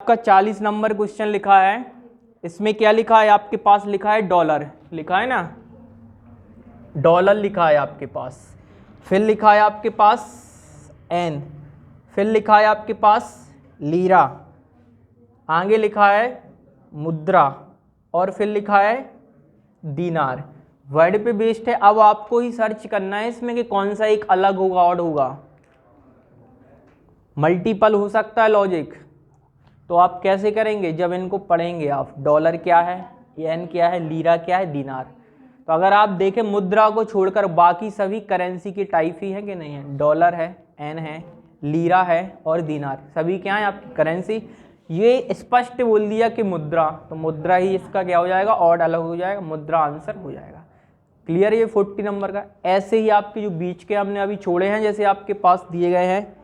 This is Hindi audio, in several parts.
आपका 40 नंबर क्वेश्चन लिखा है, इसमें क्या लिखा है आपके पास? लिखा है डॉलर, लिखा है ना, डॉलर लिखा है आपके पास। फिर लिखा है आपके पास एन, फिर लिखा है आपके पास लीरा, आगे लिखा है मुद्रा, और फिर लिखा है दीनार। वर्ड पे बेस्ड है। अब आपको ही सर्च करना है इसमें कि कौन सा एक अलग होगा, ऑड होगा, मल्टीपल हो सकता है लॉजिक। तो आप कैसे करेंगे जब इनको पढ़ेंगे आप? डॉलर क्या है, एन क्या है, लीरा क्या है, दीनार। तो अगर आप देखें मुद्रा को छोड़कर बाकी सभी करेंसी की टाइप ही है कि नहीं है? डॉलर है, एन है, लीरा है और दीनार, सभी क्या है आपकी करेंसी। ये स्पष्ट बोल दिया कि मुद्रा, तो मुद्रा ही इसका क्या हो जाएगा? ऑड अलग हो जाएगा, मुद्रा आंसर हो जाएगा। क्लियर? ये 40 नंबर का। ऐसे ही आपके जो बीच के हमने अभी छोड़े हैं, जैसे आपके पास दिए गए हैं,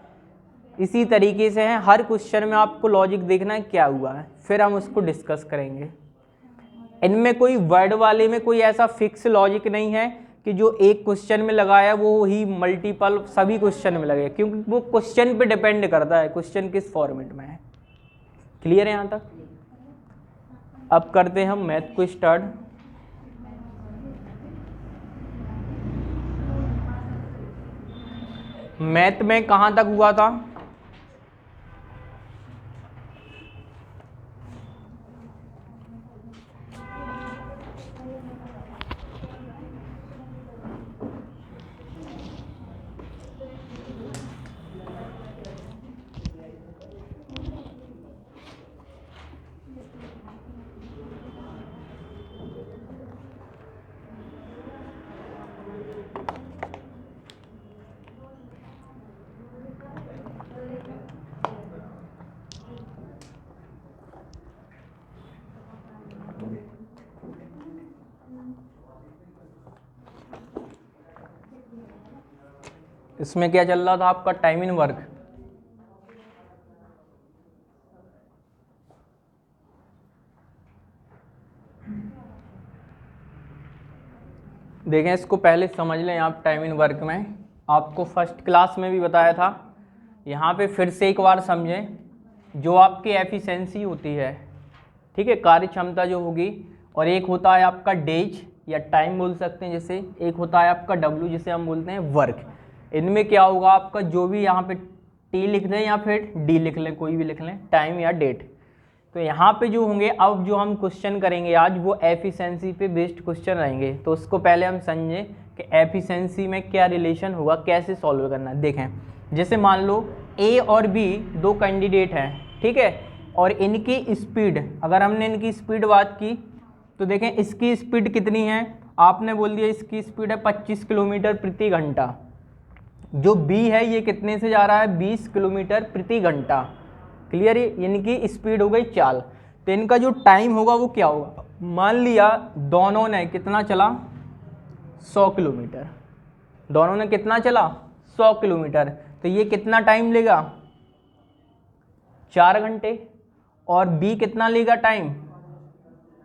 इसी तरीके से है। हर क्वेश्चन में आपको लॉजिक देखना है क्या हुआ है, फिर हम उसको डिस्कस करेंगे। इनमें कोई वर्ड वाले में कोई ऐसा फिक्स लॉजिक नहीं है कि जो एक क्वेश्चन में लगाया वो ही मल्टीपल सभी क्वेश्चन में लगे, क्योंकि वो क्वेश्चन पे डिपेंड करता है, क्वेश्चन किस फॉर्मेट में है। क्लियर है यहाँ तक? अब करते हैं हम मैथ को स्टार्ट। मैथ में कहाँ तक हुआ था? इसमें क्या चल रहा था आपका? Time in work. देखें, इसको पहले समझ लें आप। टाइम इन वर्क में आपको फर्स्ट क्लास में भी बताया था, यहाँ पे फिर से एक बार समझें। जो आपकी एफिशिएंसी होती है, ठीक है, कार्य क्षमता जो होगी, और एक होता है आपका डेज या टाइम बोल सकते हैं, जैसे एक होता है आपका डब्ल्यू जिसे हम बोलते हैं वर्क। इनमें क्या होगा आपका? जो भी यहाँ पे टी लिख दें या फिर डी लिख लें, कोई भी लिख लें, टाइम या डेट। तो यहाँ पे जो होंगे, अब जो हम क्वेश्चन करेंगे आज वो एफिशिएंसी पे बेस्ड क्वेश्चन रहेंगे। तो उसको पहले हम समझें कि एफिशिएंसी में क्या रिलेशन होगा, कैसे सॉल्व करना है। देखें, जैसे मान लो ए और बी दो कैंडिडेट हैं, ठीक है, और इनकी स्पीड, अगर हमने इनकी स्पीड बात की तो देखें इसकी स्पीड कितनी है? आपने बोल दिया इसकी स्पीड है 25 किलोमीटर प्रति घंटा। जो बी है ये कितने से जा रहा है? 20 किलोमीटर प्रति घंटा। क्लियर है? इनकी स्पीड हो गई चाल। तो इनका जो टाइम होगा वो क्या होगा? मान लिया दोनों ने कितना चला? 100 किलोमीटर। दोनों ने कितना चला? 100 किलोमीटर। तो ये कितना टाइम लेगा? 4 घंटे। और बी कितना लेगा टाइम?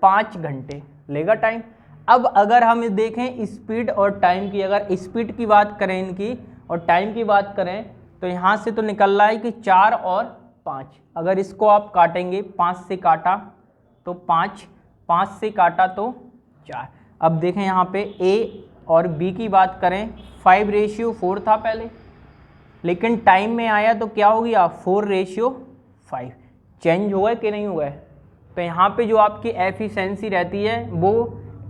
5 घंटे लेगा टाइम। अब अगर हम देखें स्पीड और टाइम की, अगर स्पीड की बात करें इनकी और टाइम की बात करें, तो यहाँ से तो निकल रहा है कि 4 और 5। अगर इसको आप काटेंगे, 5 से काटा तो 5, 5 से काटा तो 4। अब देखें यहाँ पे ए और बी की बात करें, 5:4 था पहले, लेकिन टाइम में आया तो क्या हो गया? 4:5। चेंज हुआ है कि नहीं हुआ है? तो यहाँ पे जो आपकी एफिशिएंसी रहती है वो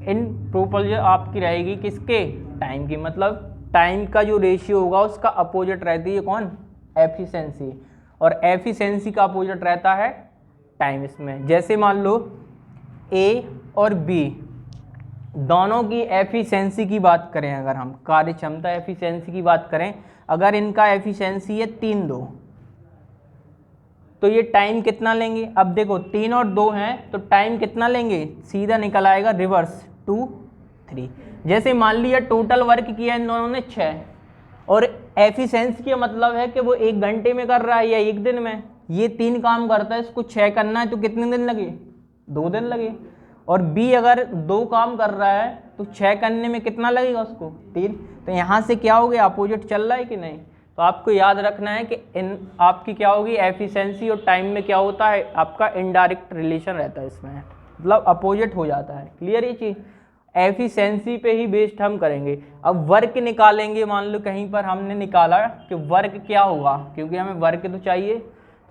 इन प्रोपोर्शन आपकी रहेगी किसके? टाइम की। मतलब टाइम का जो रेशियो होगा उसका अपोजिट रहती है कौन? एफिशिएंसी। और एफिशिएंसी का अपोजिट रहता है टाइम इसमें। जैसे मान लो ए और बी दोनों की एफिशिएंसी की बात करें, अगर हम कार्य क्षमता एफिशिएंसी की बात करें, अगर इनका एफिशिएंसी है 3:2, तो ये टाइम कितना लेंगे? अब देखो 3 और 2 हैं तो टाइम कितना लेंगे? सीधा निकल आएगा रिवर्स 2:3। जैसे मान लिया टोटल वर्क किया इन दोनों ने 6, और एफिशिएंसी का मतलब है कि वो 1 घंटे में कर रहा है या 1 दिन में। ये 3 काम करता है, इसको 6 करना है तो कितने दिन लगे? 2 दिन लगे। और बी अगर 2 काम कर रहा है तो 6 करने में कितना लगेगा उसको? 3। तो यहाँ से क्या हो गया? अपोजिट चल रहा है कि नहीं? तो आपको याद रखना है कि इन आपकी क्या होगी एफिशिएंसी और टाइम में क्या होता है, आपका इनडायरेक्ट रिलेशन रहता है इसमें, मतलब अपोजिट हो जाता है। क्लियर ये चीज़, एफिशिएंसी पे ही बेस्ड हम करेंगे। अब वर्क निकालेंगे, मान लो कहीं पर हमने निकाला कि वर्क क्या होगा, क्योंकि हमें वर्क तो चाहिए,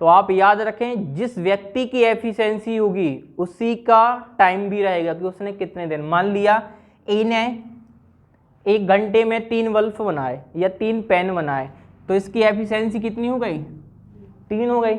तो आप याद रखें जिस व्यक्ति की एफिशिएंसी होगी उसी का टाइम भी रहेगा कि उसने कितने दिन, मान लिया ए ने 1 घंटे में 3 बल्ब बनाए या 3 पेन बनाए, तो इसकी एफिशिएंसी कितनी हो गई, 3 हो गई।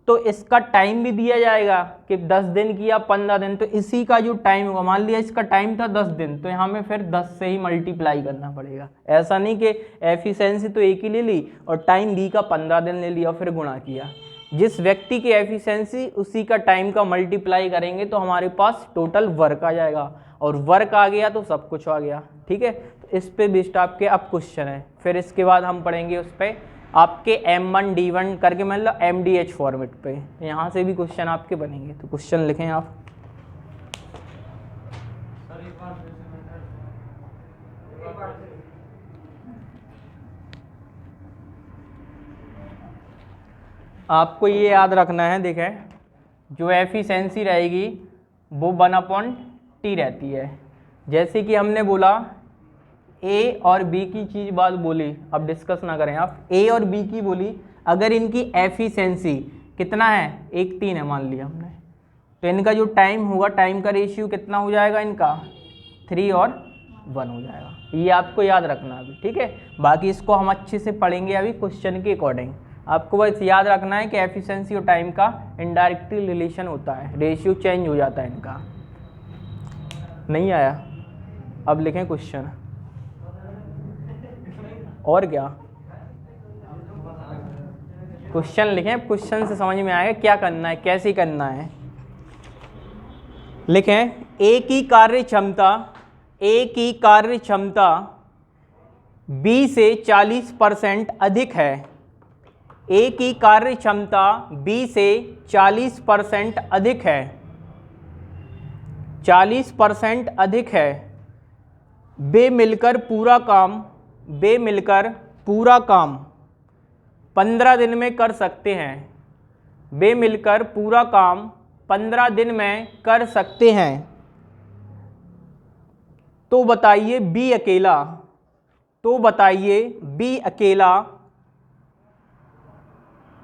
तो इसका टाइम भी दिया जाएगा कि 10 दिन की या 15 दिन, तो इसी का जो टाइम होगा, मान लिया इसका टाइम था 10 दिन, तो यहाँ में फिर 10 से ही मल्टीप्लाई करना पड़ेगा। ऐसा नहीं कि एफिशिएंसी तो एक ही ले ली और टाइम बी का 15 दिन ले लिया और फिर गुणा किया। जिस व्यक्ति की एफिशिएंसी उसी का टाइम का मल्टीप्लाई करेंगे तो हमारे पास टोटल वर्क आ जाएगा, और वर्क आ गया तो सब कुछ आ गया। ठीक है, तो इस पे बेस्ड आपके अब क्वेश्चन है, फिर इसके बाद हम पढ़ेंगे उस पर आपके M1 D1 करके, मतलब MDH फॉर्मेट पे, यहाँ से भी क्वेश्चन आपके बनेंगे। तो क्वेश्चन लिखें आप। आपको ये याद रखना है, देखें जो एफिशिएंसी रहेगी वो 1/T रहती है। जैसे कि हमने बोला ए और बी की चीज़ बात बोली, अब डिस्कस ना करें आप, ए और बी की बोली, अगर इनकी एफिशिएंसी कितना है 1:3 है मान लिया हमने, तो इनका जो टाइम होगा, टाइम का रेशियो कितना हो जाएगा इनका, 3 और 1 हो जाएगा। ये आपको याद रखना अभी, ठीक है। बाकी इसको हम अच्छे से पढ़ेंगे अभी क्वेश्चन के अकॉर्डिंग। आपको बस याद रखना है कि एफिशिएंसी और टाइम का इनडायरेक्टली रिलेशन होता है, रेशियो चेंज हो जाता है इनका। नहीं आया, अब लिखें क्वेश्चन। और क्या क्वेश्चन लिखें, क्वेश्चन से समझ में आएगा क्या करना है, कैसे करना है। लिखें ए की कार्य क्षमता बी से 40% अधिक है। ए की कार्य क्षमता बी से 40% अधिक है, 40% अधिक है। वे मिलकर पूरा काम 15 दिन में कर सकते हैं। वे मिलकर पूरा काम 15 दिन में कर सकते हैं। तो बताइए बी अकेला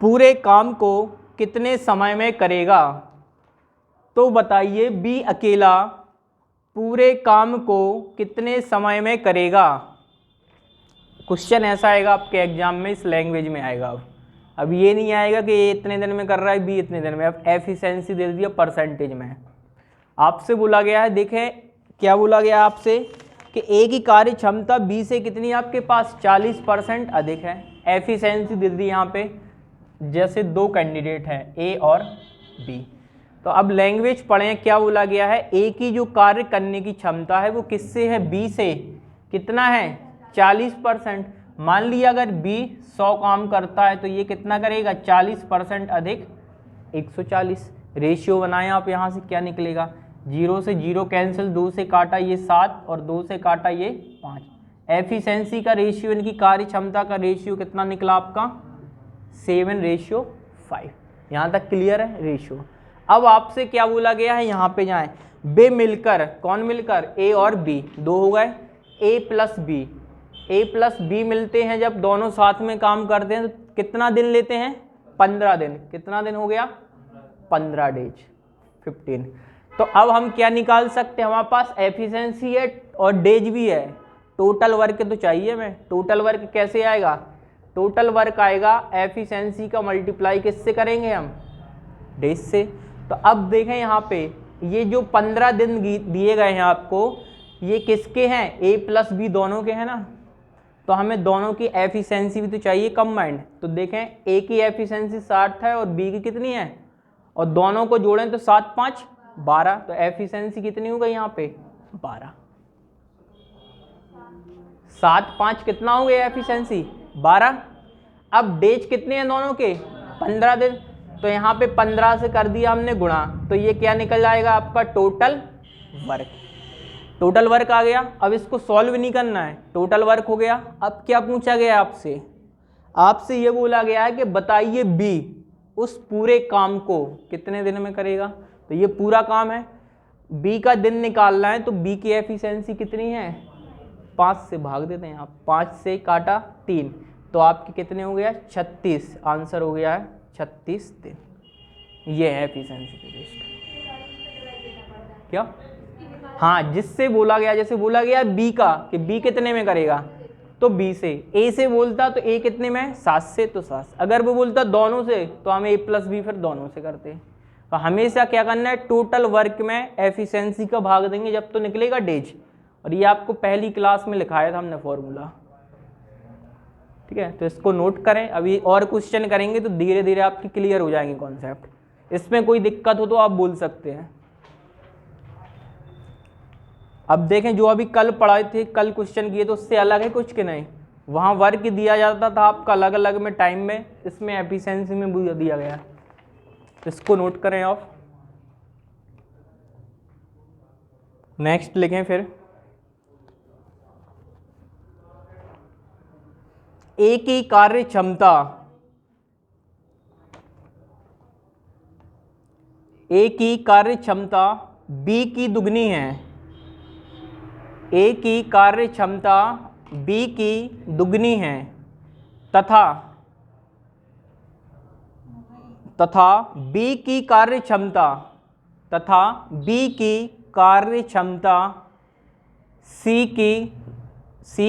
पूरे काम को कितने समय में करेगा। तो बताइए बी अकेला पूरे काम को कितने समय में करेगा। क्वेश्चन ऐसा आएगा आपके एग्जाम में, इस लैंग्वेज में आएगा। अब ये नहीं आएगा कि ए इतने दिन में कर रहा है, बी इतने दिन में। अब एफिशिएंसी दे दिया परसेंटेज में। आपसे बोला गया है, देखें क्या बोला गया आपसे कि ए की कार्य क्षमता बी से कितनी आपके पास 40% अधिक है। एफिशिएंसी दे दी यहाँ पे, जैसे 2 कैंडिडेट हैं ए और बी। तो अब लैंग्वेज पढ़ें, क्या बोला गया है, ए की जो कार्य करने की क्षमता है वो किससे है, बी से। कितना है 40%। मान लिया अगर बी 100 काम करता है तो ये कितना करेगा 40% अधिक 140। रेशियो बनाएं आप, यहाँ से क्या निकलेगा, 0 से 0 कैंसिल, 2 से काटा ये 7 और 2 से काटा ये 5। एफिशिएंसी का रेशियो, इनकी कार्य क्षमता का रेशियो कितना निकला आपका 7:5। यहाँ तक क्लियर है रेशियो। अब आपसे क्या बोला गया है, यहाँ पे जाएं, वे मिलकर, कौन मिलकर, ए और बी, 2 हो गए, ए प्लस बी मिलते हैं जब दोनों साथ में काम करते हैं तो कितना दिन लेते हैं 15 दिन। कितना दिन हो गया 15 डेज, 15। तो अब हम क्या निकाल सकते हैं, हमारे पास एफिशिएंसी है और डेज भी है, टोटल वर्क तो चाहिए हमें। टोटल वर्क कैसे आएगा, टोटल वर्क आएगा एफिशिएंसी का मल्टीप्लाई किससे करेंगे हम, डेज से। तो अब देखें यहाँ पे ये जो 15 दिन दिए गए हैं आपको, ये किसके हैं, ए प्लस बी दोनों के हैं ना। तो हमें दोनों की एफिशिएंसी भी तो चाहिए कंबाइंड। तो देखें ए की एफिशिएंसी 60 है और बी की कितनी है, और दोनों को जोड़ें तो 7 5 12। तो एफिशिएंसी कितनी हो गई यहाँ पे 12। 7 5 कितना हो गया एफिशिएंसी 12। अब डेज कितने हैं दोनों के 15 दिन। तो यहाँ पे 15 से कर दिया हमने गुणा, तो ये क्या निकल जाएगा आपका टोटल वर्क। टोटल वर्क आ गया। अब इसको सॉल्व नहीं करना है, टोटल वर्क हो गया। अब क्या पूछा गया आपसे, आपसे ये बोला गया है कि बताइए बी उस पूरे काम को कितने दिन में करेगा। तो ये पूरा काम है, बी का दिन निकालना है, तो बी की एफिशिएंसी कितनी है, 5 से भाग देते हैं आप, 5 से काटा 3, तो आपके कितने हो गया 36, आंसर हो गया है 36 दिन। ये है एफिशिएंसी का टेस्ट। क्या, हाँ, जिससे बोला गया, जैसे बोला गया बी का कि बी कितने में करेगा, तो बी से। ए से बोलता तो ए कितने में, 7 से, तो 7। अगर वो बोलता दोनों से तो हम ए प्लस बी फिर दोनों से करते। तो हमेशा क्या करना है, टोटल वर्क में एफिशिएंसी का भाग देंगे जब तो निकलेगा डेज। और ये आपको पहली क्लास में लिखाया था हमने फॉर्मूला, ठीक है। तो इसको नोट करें, अभी और क्वेश्चन करेंगे तो धीरे धीरे आपकी क्लियर हो जाएंगे कॉन्सेप्ट। इसमें कोई दिक्कत हो तो आप बोल सकते हैं। अब देखें, जो अभी कल पढ़ाए थे, कल क्वेश्चन किए तो उससे अलग है कुछ कि नहीं। वहाँ वर्क दिया जाता था आपका अलग अलग में टाइम में, इसमें एफिशिएंसी में भी दिया गया है। इसको नोट करें आप। नेक्स्ट लिखें फिर, ए की कार्य क्षमता, ए की कार्य क्षमता बी की दुगनी है। ए की कार्य क्षमता बी की दुगनी है तथा बी की कार्य क्षमता सी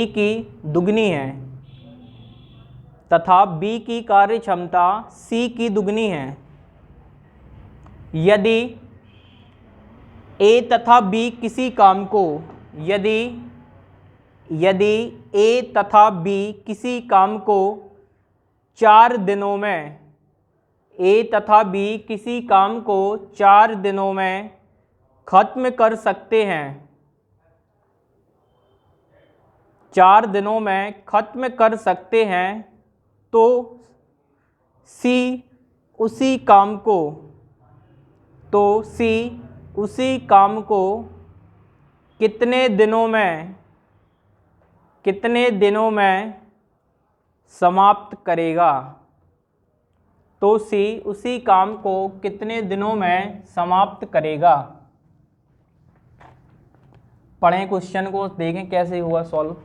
की दुगनी है, तथा बी की कार्य क्षमता सी की दुगनी है यदि ए तथा बी किसी काम को, यदि ए तथा बी किसी काम को 4 दिनों में, ए तथा बी किसी काम को 4 दिनों में खत्म कर सकते हैं, 4 दिनों में खत्म कर सकते हैं, तो सी उसी काम को कितने दिनों में समाप्त करेगा। तो सी उसी काम को कितने दिनों में समाप्त करेगा। पढ़ें क्वेश्चन को, देखें कैसे हुआ सॉल्व।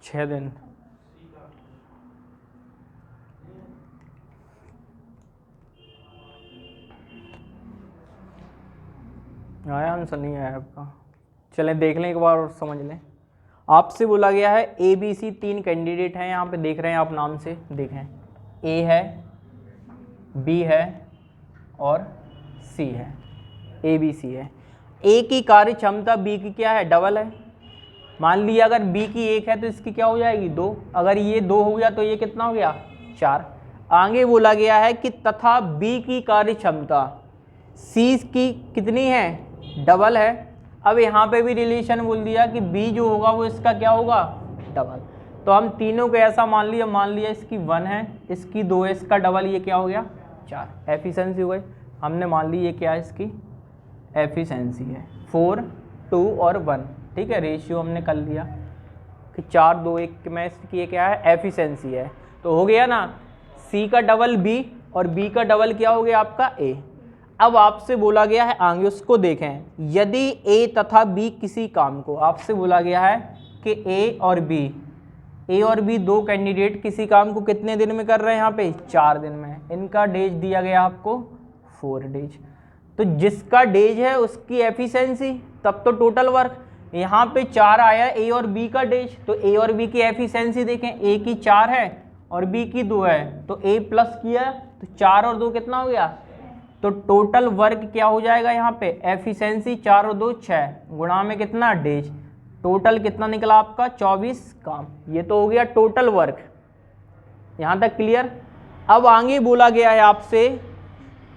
छः दिन। आया आंसर, नहीं आया आपका। चलें देख लें एक बार और समझ लें। आपसे बोला गया है ए बी सी 3 कैंडिडेट हैं, यहाँ पे देख रहे हैं आप, नाम से देखें, ए है, बी है और सी है, ए बी सी है। ए की कार्य क्षमता बी की क्या है, डबल है। मान लिया अगर बी की 1 है तो इसकी क्या हो जाएगी 2, अगर ये 2 हो गया तो ये कितना हो गया 4। आगे बोला गया है कि तथा बी की कार्य क्षमता सी की कितनी है, डबल है। अब यहाँ पे भी रिलेशन बोल दिया कि बी जो होगा वो इसका क्या होगा, डबल। तो हम तीनों को ऐसा मान लिया इसकी 1 है, इसकी 2 है, इसका डबल, ये क्या हो गया 4। एफिशिएंसी हो गई, हमने मान ली ये क्या है, इसकी एफिशिएंसी है 4, 2 और 1, ठीक है। रेशियो हमने कर लिया कि 4, 2, 1 में इसकी ये क्या है, एफिशिएंसी है। तो हो गया ना, सी का डबल बी और बी का डबल क्या हो गया आपका ए। अब आपसे बोला गया है आगे, उसको देखें, यदि ए तथा बी किसी काम को, आपसे बोला गया है कि ए और बी 2 कैंडिडेट किसी काम को कितने दिन में कर रहे हैं, यहाँ पे 4 दिन में। इनका डेज दिया गया आपको 4 डेज। तो जिसका डेज है उसकी एफिशिएंसी, तब तो टोटल वर्क। यहाँ पे 4 आया ए और बी का डेज, तो ए और बी की एफिशिएंसी देखें, ए की 4 है और बी की 2 है, तो ए प्लस किया तो 4 और 2 कितना हो गया, तो टोटल वर्क क्या हो जाएगा यहाँ पे, एफिशिएंसी 4 और 2 6 गुणा में कितना डेज, टोटल कितना निकला आपका 24 काम। ये तो हो गया टोटल वर्क। यहाँ तक क्लियर। अब आगे बोला गया है आपसे,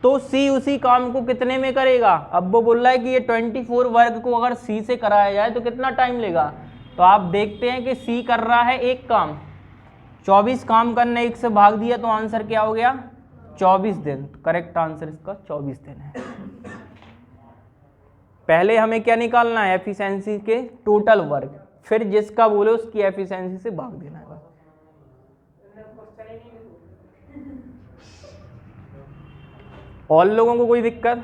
तो सी उसी काम को कितने में करेगा। अब वो बोल रहा है कि ये 24 वर्ग को अगर सी से कराया जाए तो कितना टाइम लेगा। तो आप देखते हैं कि सी कर रहा है एक काम, 24 काम करने एक से भाग दिया तो आंसर क्या हो गया 24 दिन। करेक्ट आंसर इसका 24 दिन है। पहले हमें क्या निकालना है, एफिशिएंसी के टोटल वर्क, फिर जिसका बोले उसकी एफिशिएंसी से भाग देना है। और लोगों को कोई दिक्कत।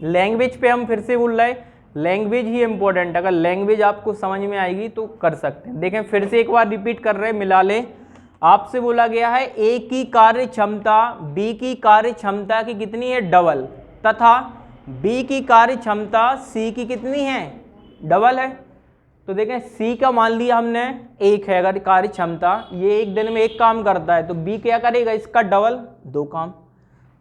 लैंग्वेज पे हम फिर से बोल रहे हैं, लैंग्वेज ही इंपॉर्टेंट, अगर लैंग्वेज आपको समझ में आएगी तो कर सकते हैं। देखें फिर से एक बार रिपीट कर रहे हैं, मिला ले। आपसे बोला गया है ए की कार्य क्षमता बी की कार्य क्षमता की कितनी है डबल, तथा बी की कार्य क्षमता सी की कितनी है डबल है। तो देखें सी का मान लिया हमने एक है अगर कार्य क्षमता, ये एक दिन में एक काम करता है, तो बी क्या करेगा इसका डबल 2 काम।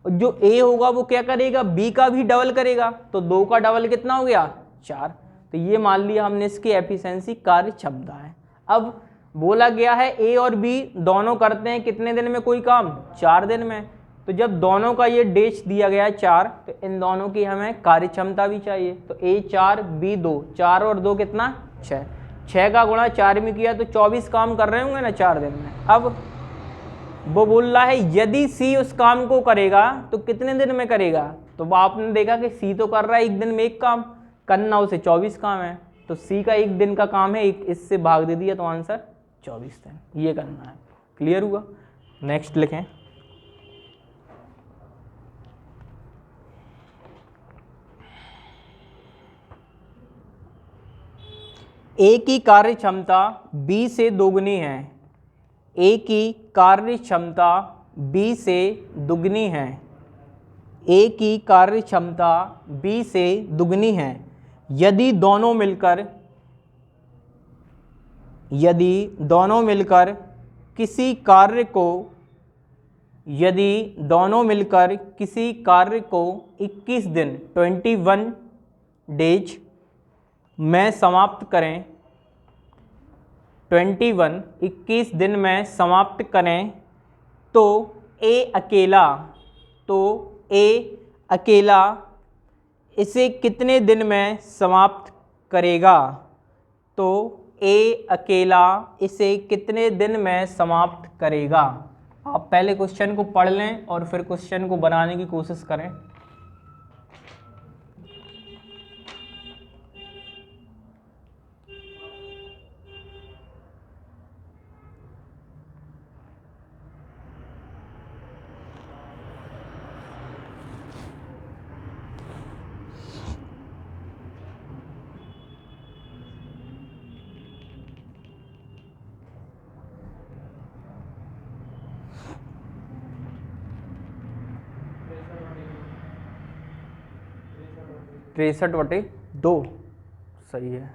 और जो ए होगा वो क्या करेगा बी का भी डबल करेगा, तो 2 का डबल कितना हो गया 4। तो ये मान लिया हमने इसकी एफिशिएंसी कार्य क्षमता है। अब बोला गया है ए और बी दोनों करते हैं कितने दिन में कोई काम 4 दिन में। तो जब दोनों का ये डेश दिया गया है 4, तो इन दोनों की हमें कार्य क्षमता भी चाहिए। तो ए 4 बी 2, 4 और 2 कितना 6, 6 का गुणा 4 में किया तो 24 काम कर रहे होंगे ना 4 दिन में। अब वो बोल रहा है यदि सी उस काम को करेगा तो कितने दिन में करेगा। तो आपने देखा कि सी तो कर रहा है एक दिन में एक काम, करना उसे 24 काम है, तो सी का एक दिन का काम है, एक इससे भाग दे दिया तो आंसर 24 दिन। ये करना है। क्लियर हुआ। नेक्स्ट लिखें, ए की कार्य क्षमता बी से दोगुनी है। ए की कार्य क्षमता बी से दुगनी है। ए की कार्य क्षमता बी से दुगनी है यदि दोनों मिलकर किसी कार्य को 21 दिन 21 डेज में समाप्त करें, 21 दिन में समाप्त करें, तो ए अकेला इसे कितने दिन में समाप्त करेगा। तो ए अकेला इसे कितने दिन में समाप्त करेगा। आप पहले क्वेश्चन को पढ़ लें और फिर क्वेश्चन को बनाने की कोशिश करें। तिरसठ बटे 2 सही है।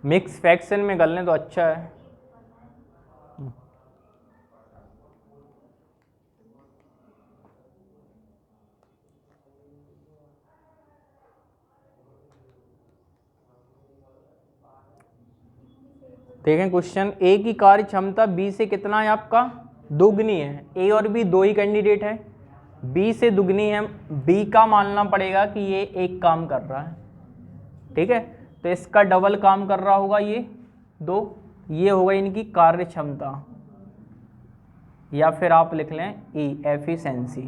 मिक्स फ्रैक्शन में कर लें तो अच्छा है। देखें क्वेश्चन, ए की कार्य क्षमता बी से कितना है आपका दोगुनी है। ए और बी दो ही कैंडिडेट है, बी से दुगनी है, बी का मानना पड़ेगा कि ये एक काम कर रहा है, ठीक है, तो इसका डबल काम कर रहा होगा ये 2, ये होगा इनकी कार्य क्षमता, या फिर आप लिख लें ई एफिशिएंसी।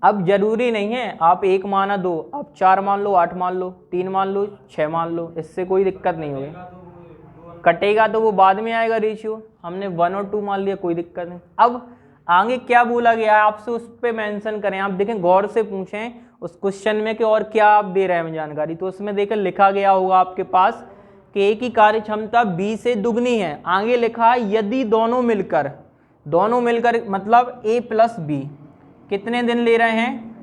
अब जरूरी नहीं है आप 1 माना 2, आप 4 मान लो, 8 मान लो, 3 मान लो, 6 मान लो, इससे कोई दिक्कत नहीं होगी। कटेगा तो वो बाद में आएगा रेशियो, हमने 1 और 2 मान लिया, कोई दिक्कत नहीं। अब आगे क्या बोला गया है आपसे उस पर मेंशन करें। आप देखें गौर से पूछें उस क्वेश्चन में कि और क्या आप दे रहे हैं जानकारी, तो उसमें देखें लिखा गया होगा आपके पास कि ए की कार्य क्षमता बी से दुगनी है। आगे लिखा है यदि दोनों मिलकर मतलब ए प्लस बी कितने दिन ले रहे हैं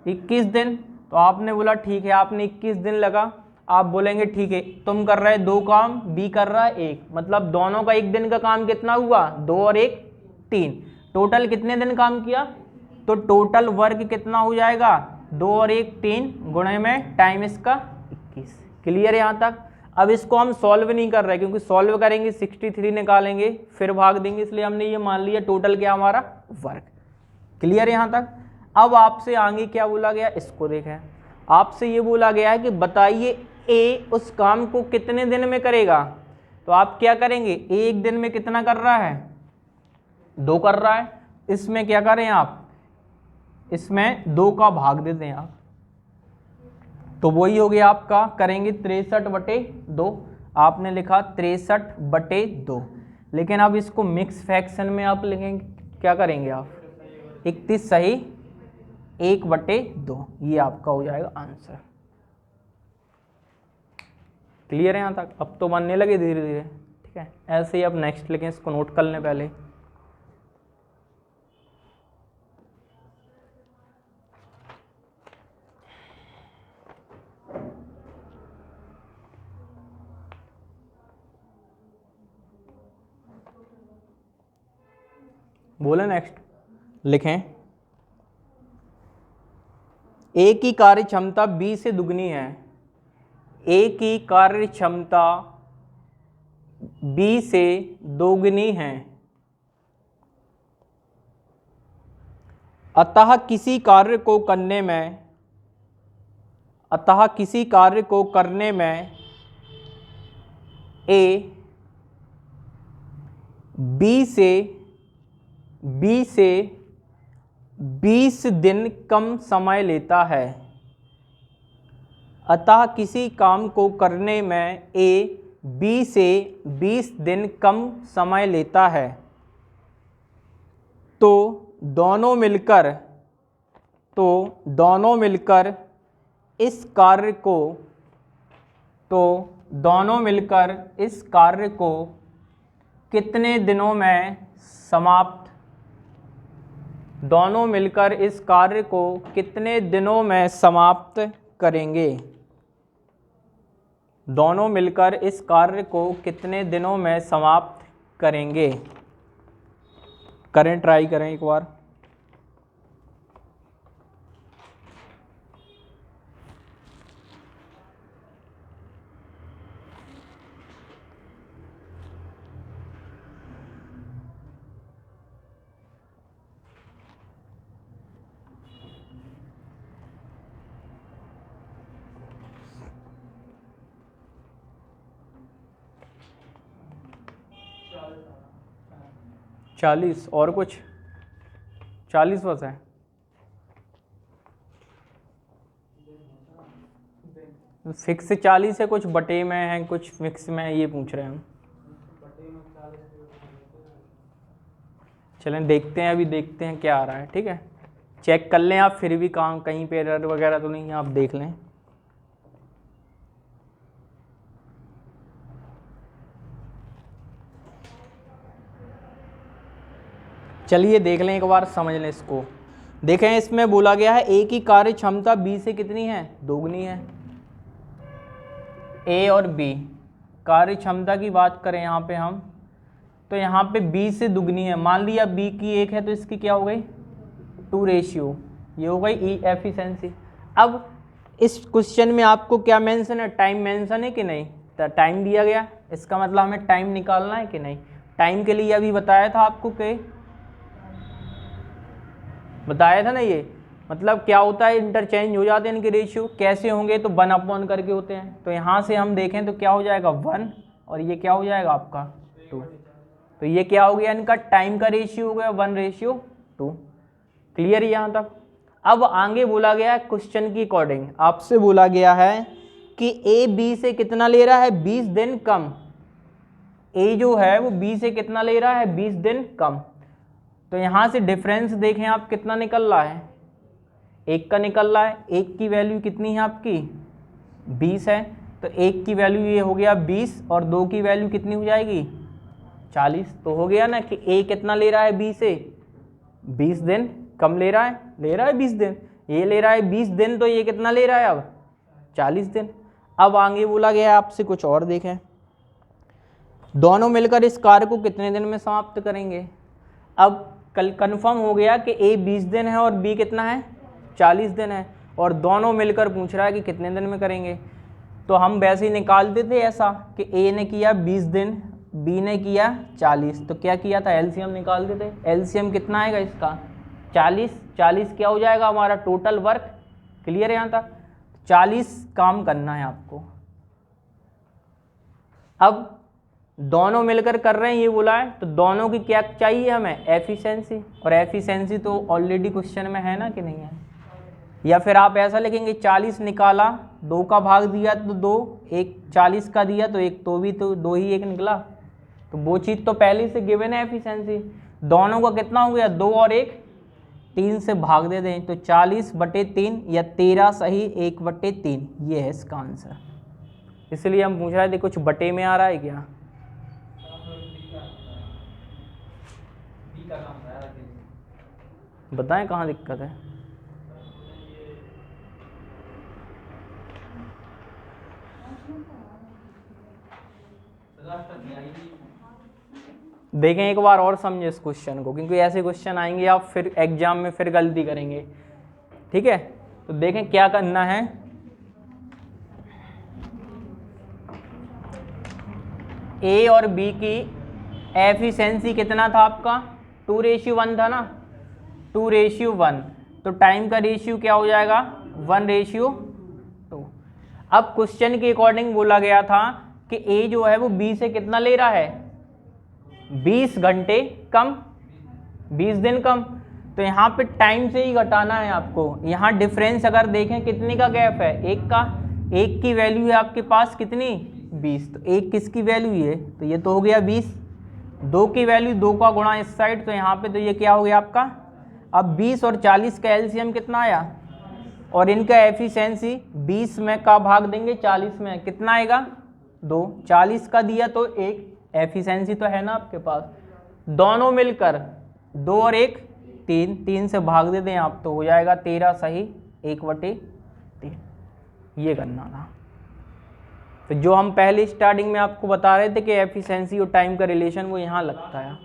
21 दिन। तो आपने बोला ठीक है, आपने 21 दिन लगा, आप बोलेंगे ठीक है, तुम कर रहे 2 काम, बी कर रहा है 1, मतलब दोनों का एक दिन का काम कितना हुआ 2 और 1 3, टोटल कितने दिन काम किया, तो टोटल वर्क कितना हो जाएगा 2 और 1 3 गुणे में टाइम इसका 21। क्लियर है यहाँ तक। अब इसको हम सॉल्व नहीं कर रहे क्योंकि सॉल्व करेंगे 63 निकालेंगे फिर भाग देंगे, इसलिए हमने ये मान लिया टोटल क्या हमारा वर्क। क्लियर है यहाँ तक। अब आपसे आगे क्या बोला गया, इसको देखें। आपसे ये बोला गया है कि बताइए ए उस काम को कितने दिन में करेगा। तो आप क्या करेंगे, ए एक दिन में कितना कर रहा है, 2 कर रहा है। इसमें क्या करें आप, इसमें 2 का भाग दे दें आप, तो वही हो गया आपका, करेंगे 63/2। आपने लिखा 63/2, लेकिन अब इसको मिक्स फ्रैक्शन में आप लिखेंगे, क्या करेंगे आप, 31 सही 1/2, ये आपका हो जाएगा आंसर। क्लियर है यहाँ तक। अब तो बनने लगे धीरे धीरे, ठीक है। ऐसे ही अब नेक्स्ट लिखें, इसको नोट कर लें पहले। बोले नेक्स्ट लिखें, ए की कार्य क्षमता बी से दुगनी है। ए की कार्य क्षमता बी से दोगुनी है, अतः किसी कार्य को करने में ए बी से 20 दिन कम समय लेता है। अतः किसी काम को करने में ए बी से 20 दिन कम समय लेता है, तो दोनों मिलकर इस कार्य को कितने दिनों में समाप्त करेंगे। दोनों मिलकर इस कार्य को कितने दिनों में समाप्त करेंगे। करें, ट्राई करें एक बार। चालीस और कुछ 40 बस है। फिक्स 40 है, कुछ बटे में है, कुछ मिक्स में है, ये पूछ रहे हैं हम। चलें देखते हैं, अभी देखते हैं क्या आ रहा है, ठीक है। चेक कर लें आप, फिर भी कहीं पे एरर वगैरह तो नहीं है, आप देख लें। चलिए देख लें एक बार, समझ लें इसको। देखें, इसमें बोला गया है ए की कार्य क्षमता बी से कितनी है, दोगुनी है। ए और बी कार्य क्षमता की बात करें यहाँ पे हम, तो यहाँ पे बी से दुगनी है। मान लिया बी की 1 है, तो इसकी क्या हो गई 2 रेशियो, ये हो गई एफिशिएंसी। अब इस क्वेश्चन में आपको क्या मेंशन है, टाइम मेंशन है कि नहीं, तो टाइम दिया गया, इसका मतलब हमें टाइम निकालना है कि नहीं। टाइम के लिए अभी बताया था आपको कि बताया था ना, ये मतलब क्या होता है, इंटरचेंज हो जाते हैं इनके रेशियो। कैसे होंगे, तो 1/1 करके होते हैं। तो यहाँ से हम देखें तो क्या हो जाएगा 1, और ये क्या हो जाएगा आपका 2। तो ये क्या हो गया, इनका टाइम का रेशियो हो गया 1:2। क्लियर है यहाँ तक। अब आगे बोला गया है क्वेश्चन की अकॉर्डिंग, आपसे बोला गया है कि ए बी से कितना ले रहा है, 20 दिन कम। ए जो है वो बी से कितना ले रहा है, 20 दिन कम। तो यहाँ से डिफरेंस देखें आप, कितना निकल रहा है, 1 का निकल रहा है। 1 की वैल्यू कितनी है आपकी 20 है, तो 1 की वैल्यू ये हो गया 20, और 2 की वैल्यू कितनी हो जाएगी 40। तो हो गया ना कि ए कितना ले रहा है बी से, 20 दिन कम ले रहा है 20 दिन। ये ले रहा है 20 दिन, तो ये कितना ले रहा है अब 40 दिन। अब आगे बोला गया आपसे कुछ और देखें, दोनों मिलकर इस कार्य को कितने दिन में समाप्त करेंगे। अब कल कन्फर्म हो गया कि ए 20 दिन है और बी कितना है 40 दिन है, और दोनों मिलकर पूछ रहा है कि कितने दिन में करेंगे। तो हम वैसे ही निकालते थे ऐसा कि ए ने किया 20 दिन, बी ने किया 40, तो क्या किया था, एलसीएम निकालते थे। एलसीएम कितना आएगा इसका 40, 40 क्या हो जाएगा हमारा टोटल वर्क। क्लियर है यहाँ तक। 40 काम करना है आपको। अब दोनों मिलकर कर रहे हैं ये बोला है, तो दोनों की क्या चाहिए हमें, एफिशिएंसी। और एफिशिएंसी तो ऑलरेडी क्वेश्चन में है ना कि नहीं है। या फिर आप ऐसा लिखेंगे 40 निकाला, 2 का भाग दिया तो 2, एक 40 का दिया तो एक, तो भी तो 2 ही एक निकला। तो वो चीज़ तो पहले से गिवन है एफिशिएंसी। दोनों का कितना हो गया 2 और 1, 3 से भाग दे दें तो 40/3 या 13 सही 1/3, ये है इसका आंसर। इसलिए हम पूछ रहे थे कुछ बटे में आ रहा है क्या। बताएं कहाँ दिक्कत है। देखें एक बार और समझे इस क्वेश्चन को, क्योंकि ऐसे क्वेश्चन आएंगे आप फिर एग्जाम में फिर गलती करेंगे। ठीक है, तो देखें क्या करना है। ए और बी की एफिशिएंसी कितना था आपका 2:1 था ना, 2:1। तो टाइम का रेशियो क्या हो जाएगा 1:2। अब क्वेश्चन के अकॉर्डिंग बोला गया था कि ए जो है वो बी से कितना ले रहा है 20 घंटे कम, 20 दिन कम। तो यहाँ पे टाइम से ही घटाना है आपको। यहाँ डिफरेंस अगर देखें कितने का गैप है, एक का। एक की वैल्यू है आपके पास कितनी 20, तो एक किसकी वैल्यू है, तो ये तो हो गया 20। 2 की वैल्यू 2 का गुणा इस साइड, तो यहाँ पे तो ये क्या हो गया आपका। अब 20 और 40 का एलसीएम कितना आया, और इनका एफिशिएंसी 20 में का भाग देंगे 40 में, कितना आएगा 2। 40 का दिया तो 1, एफिशिएंसी तो है ना आपके पास। दोनों मिलकर 2 और 1 3, 3 से भाग दे दें आप तो हो जाएगा 13 सही 1/3। ये करना था। तो जो हम पहले स्टार्टिंग में आपको बता रहे थे कि एफिशिएंसी और टाइम का रिलेशन वो यहाँ लगता है।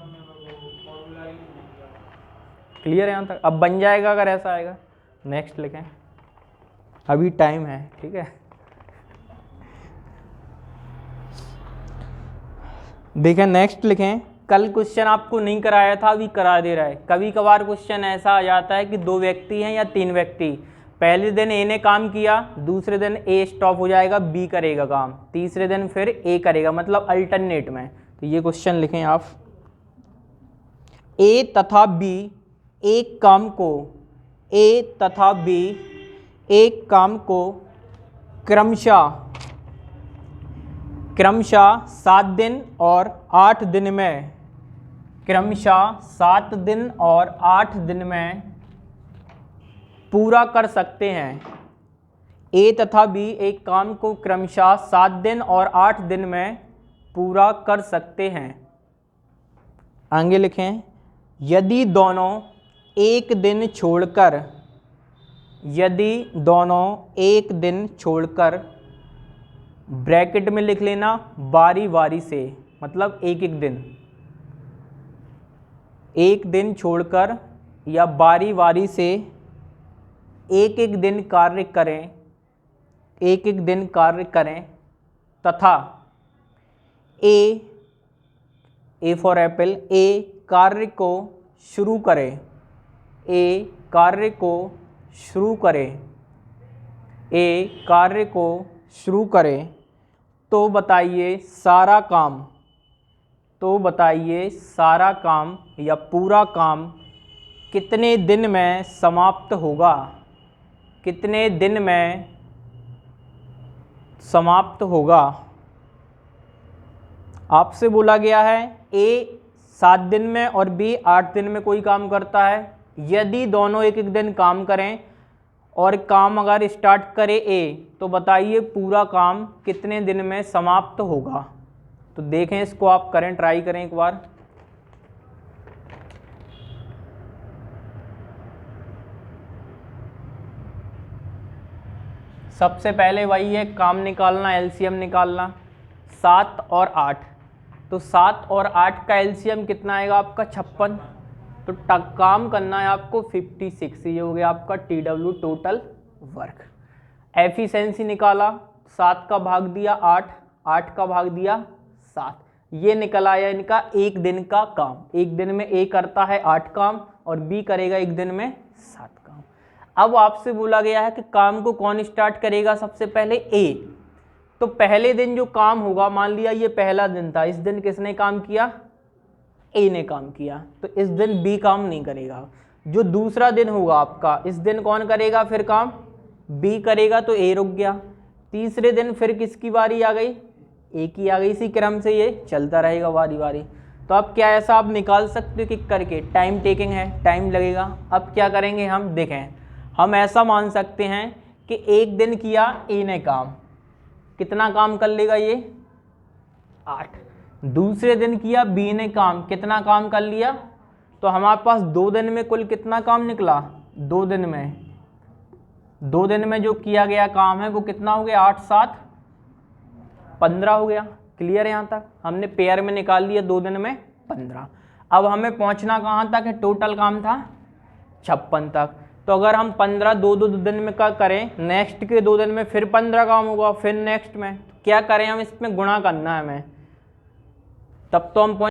क्लियर है यहाँ तक। अब बन जाएगा अगर ऐसा आएगा। नेक्स्ट लिखें, अभी टाइम है। ठीक है, देखें नेक्स्ट लिखें। कल क्वेश्चन आपको नहीं कराया था, अभी करा दे रहा है। कभी कभार क्वेश्चन ऐसा आ जाता है कि 2 व्यक्ति हैं या 3 व्यक्ति, पहले दिन ए ने काम किया, दूसरे दिन ए स्टॉप हो जाएगा, बी करेगा काम, तीसरे दिन फिर ए करेगा, मतलब अल्टरनेट में। तो ये क्वेश्चन लिखें आप। ए तथा बी एक काम को, ए तथा बी एक काम को क्रमशः 7 दिन और 8 दिन में, क्रमशः 7 दिन और 8 दिन में पूरा कर सकते हैं। ए तथा बी एक काम को क्रमशः 7 दिन और 8 दिन में पूरा कर सकते हैं। आगे लिखें, यदि दोनों एक दिन छोड़कर, यदि दोनों एक दिन छोड़कर, ब्रैकेट में लिख लेना बारी बारी से, मतलब एक एक दिन, एक दिन छोड़कर या बारी बारी से एक एक दिन कार्य करें, एक एक दिन कार्य करें, तथा ए फॉर एप्पल, ए कार्य को शुरू करें, ए कार्य को शुरू करें, ए कार्य को शुरू करें, तो बताइए सारा काम, तो बताइए सारा काम या पूरा काम कितने दिन में समाप्त होगा, कितने दिन में समाप्त होगा। आपसे बोला गया है ए 7 दिन में और बी 8 दिन में कोई काम करता है। यदि दोनों एक एक दिन काम करें और काम अगर स्टार्ट करे ए, तो बताइए पूरा काम कितने दिन में समाप्त होगा। तो देखें इसको आप करें, ट्राई करें एक बार। सबसे पहले वही है काम निकालना, एलसीएम निकालना। 7 और 8, तो 7 और 8 का एलसीएम कितना आएगा आपका 56। तो काम करना है आपको 56, ये हो गया आपका TW टोटल वर्क। एफिशिएंसी निकाला 7 का भाग दिया 8, 8 का भाग दिया 7, ये निकल आया इनका एक दिन का काम। एक दिन में ए करता है 8 काम और बी करेगा एक दिन में 7 काम। अब आपसे बोला गया है कि काम को कौन स्टार्ट करेगा, सबसे पहले ए। तो पहले दिन जो काम होगा, मान लिया ये पहला दिन था, इस दिन किसने काम किया, ए ने काम किया, तो इस दिन बी काम नहीं करेगा। जो दूसरा दिन होगा आपका, इस दिन कौन करेगा फिर काम, बी करेगा, तो ए रुक गया। तीसरे दिन फिर किसकी बारी आ गई, ए की आ गई। इसी क्रम से ये चलता रहेगा बारी बारी। तो अब क्या ऐसा आप निकाल सकते हो कि करके, टाइम टेकिंग है, टाइम लगेगा। अब क्या करेंगे हम, देखें, हम ऐसा मान सकते हैं कि एक दिन किया ए ने काम, कितना काम कर लेगा ये, 8। दूसरे दिन किया बी ने काम, कितना काम कर लिया, तो हमारे पास 2 दिन में कुल कितना काम निकला, 2 दिन में जो किया गया काम है वो कितना हो गया, 8 7 15 हो गया। क्लियर है, यहाँ तक हमने पेयर में निकाल लिया, 2 दिन में 15। अब हमें पहुँचना कहाँ तक है, टोटल काम था 56 तक। तो अगर हम 15 दो दिन में का करें, नेक्स्ट के 2 दिन में फिर 15 काम होगा, फिर नेक्स्ट में क्या करें हम, इसमें गुणा करना है हमें, तब तो हम